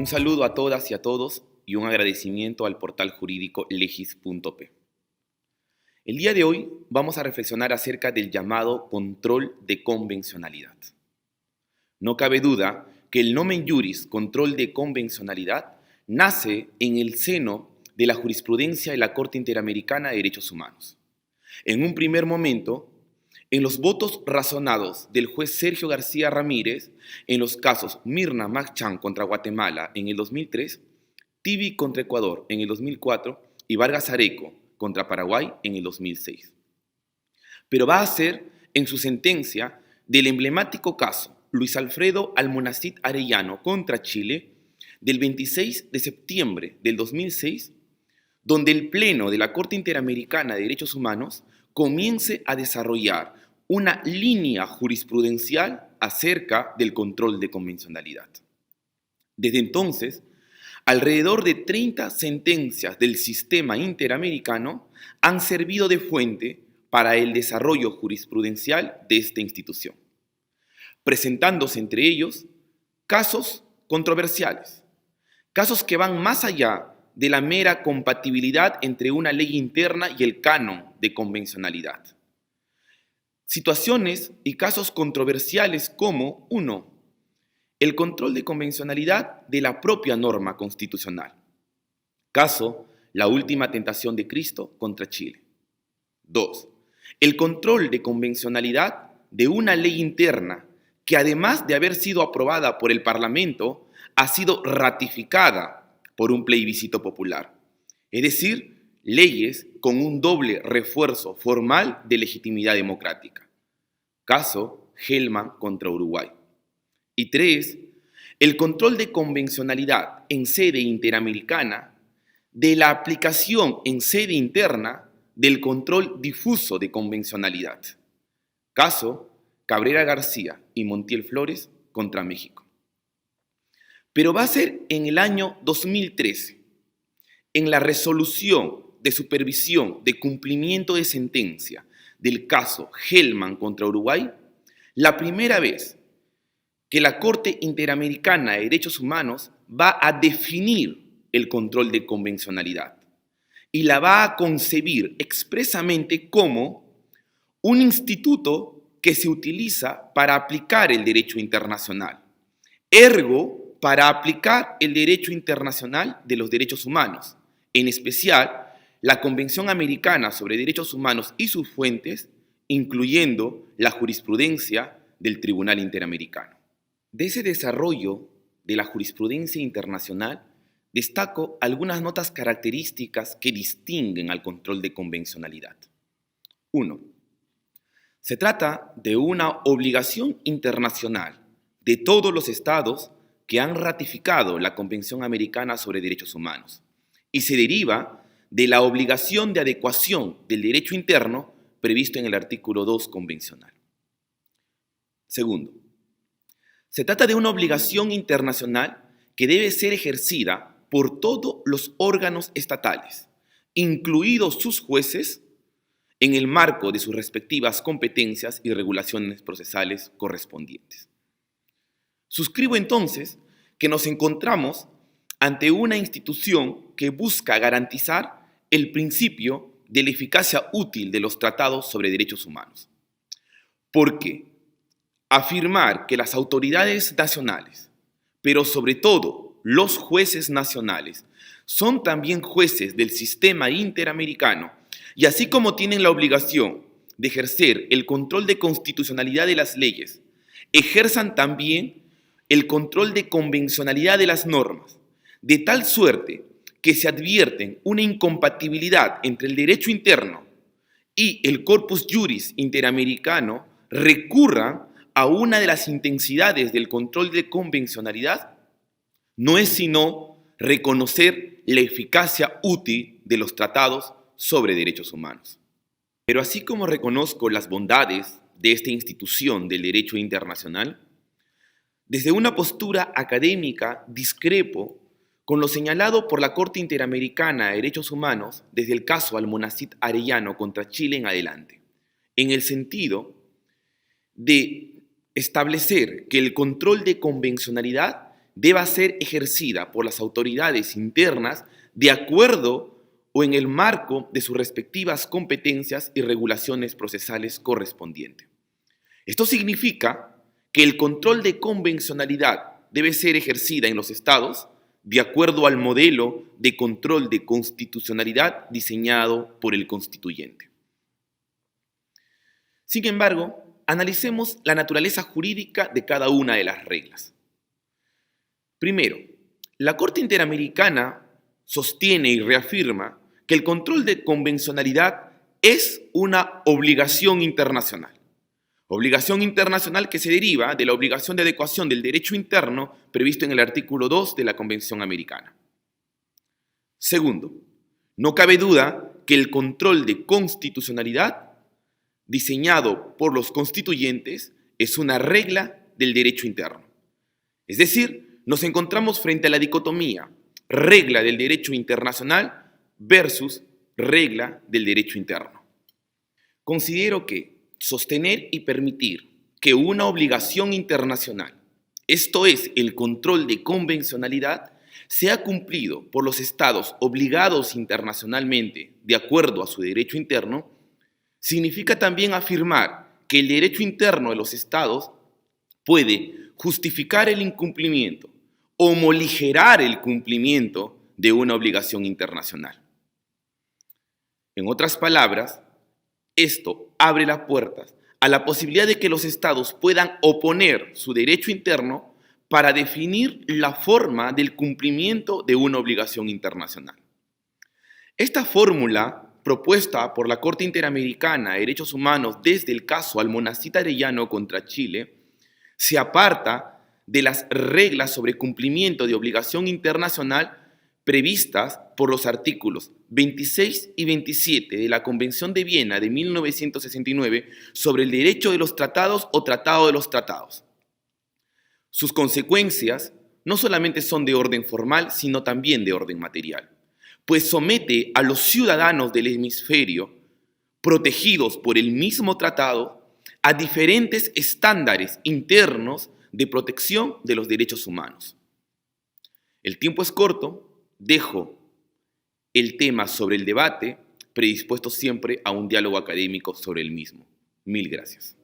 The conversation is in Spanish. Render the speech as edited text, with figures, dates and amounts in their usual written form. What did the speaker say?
Un saludo a todas y a todos y un agradecimiento al portal jurídico legis.p. El día de hoy vamos a reflexionar acerca del llamado control de convencionalidad. No cabe duda que el nomen juris control de convencionalidad nace en el seno de la jurisprudencia de la Corte Interamericana de Derechos Humanos. En un primer momento, en los votos razonados del juez Sergio García Ramírez en los casos Mirna Machan contra Guatemala en el 2003, Tibi contra Ecuador en el 2004 y Vargas Areco contra Paraguay en el 2006. Pero va a ser en su sentencia del emblemático caso Luis Alfredo Almonacid Arellano contra Chile del 26 de septiembre del 2006, donde el Pleno de la Corte Interamericana de Derechos Humanos comience a desarrollar una línea jurisprudencial acerca del control de convencionalidad. Desde entonces, alrededor de 30 sentencias del sistema interamericano han servido de fuente para el desarrollo jurisprudencial de esta institución, presentándose entre ellos casos controversiales, casos que van más allá de la mera compatibilidad entre una ley interna y el canon de convencionalidad. Situaciones y casos controversiales como 1. El control de convencionalidad de la propia norma constitucional. Caso, la última tentación de Cristo contra Chile. 2. El control de convencionalidad de una ley interna que, además de haber sido aprobada por el Parlamento, ha sido ratificada por un plebiscito popular, es decir, leyes con un doble refuerzo formal de legitimidad democrática. Caso Hellman contra Uruguay. Y 3. El control de convencionalidad en sede interamericana de la aplicación en sede interna del control difuso de convencionalidad. Caso Cabrera García y Montiel Flores contra México. Pero va a ser en el año 2013, en la resolución de supervisión de cumplimiento de sentencia del caso Hellman contra Uruguay, la primera vez que la Corte Interamericana de Derechos Humanos va a definir el control de convencionalidad y la va a concebir expresamente como un instituto que se utiliza para aplicar el derecho internacional, ergo para aplicar el derecho internacional de los derechos humanos, en especial la Convención Americana sobre Derechos Humanos y sus fuentes, incluyendo la jurisprudencia del Tribunal Interamericano. De ese desarrollo de la jurisprudencia internacional, destaco algunas notas características que distinguen al control de convencionalidad. 1. Se trata de una obligación internacional de todos los estados que han ratificado la Convención Americana sobre Derechos Humanos y se deriva de la obligación de adecuación del derecho interno previsto en el artículo 2 convencional. Segundo, se trata de una obligación internacional que debe ser ejercida por todos los órganos estatales, incluidos sus jueces, en el marco de sus respectivas competencias y regulaciones procesales correspondientes. Suscribo entonces que nos encontramos ante una institución que busca garantizar el principio de la eficacia útil de los tratados sobre derechos humanos. Porque afirmar que las autoridades nacionales, pero sobre todo los jueces nacionales, son también jueces del sistema interamericano y así como tienen la obligación de ejercer el control de constitucionalidad de las leyes, ejerzan también el control de convencionalidad de las normas, de tal suerte que se advierten una incompatibilidad entre el derecho interno y el corpus juris interamericano, recurran a una de las intensidades del control de convencionalidad, no es sino reconocer la eficacia útil de los tratados sobre derechos humanos. Pero así como reconozco las bondades de esta institución del derecho internacional, desde una postura académica discrepo con lo señalado por la Corte Interamericana de Derechos Humanos desde el caso Almonacid Arellano contra Chile en adelante, en el sentido de establecer que el control de convencionalidad deba ser ejercida por las autoridades internas de acuerdo o en el marco de sus respectivas competencias y regulaciones procesales correspondientes. Esto significa que el control de convencionalidad debe ser ejercida en los estados de acuerdo al modelo de control de constitucionalidad diseñado por el constituyente. Sin embargo, analicemos la naturaleza jurídica de cada una de las reglas. Primero, la Corte Interamericana sostiene y reafirma que el control de convencionalidad es una obligación internacional. Obligación internacional que se deriva de la obligación de adecuación del derecho interno previsto en el artículo 2 de la Convención Americana. Segundo, no cabe duda que el control de constitucionalidad diseñado por los constituyentes es una regla del derecho interno. Es decir, nos encontramos frente a la dicotomía regla del derecho internacional versus regla del derecho interno. Considero que sostener y permitir que una obligación internacional, esto es, el control de convencionalidad, sea cumplido por los estados obligados internacionalmente de acuerdo a su derecho interno, significa también afirmar que el derecho interno de los estados puede justificar el incumplimiento o moligerar el cumplimiento de una obligación internacional. En otras palabras, esto abre las puertas a la posibilidad de que los estados puedan oponer su derecho interno para definir la forma del cumplimiento de una obligación internacional. Esta fórmula, propuesta por la Corte Interamericana de Derechos Humanos desde el caso Almonacid Arellano contra Chile, se aparta de las reglas sobre cumplimiento de obligación internacional previstas por los artículos 26 y 27 de la Convención de Viena de 1969 sobre el derecho de los tratados o tratado de los tratados. Sus consecuencias no solamente son de orden formal, sino también de orden material, pues somete a los ciudadanos del hemisferio, protegidos por el mismo tratado, a diferentes estándares internos de protección de los derechos humanos. El tiempo es corto. Dejo el tema sobre el debate, predispuesto siempre a un diálogo académico sobre el mismo. Mil gracias.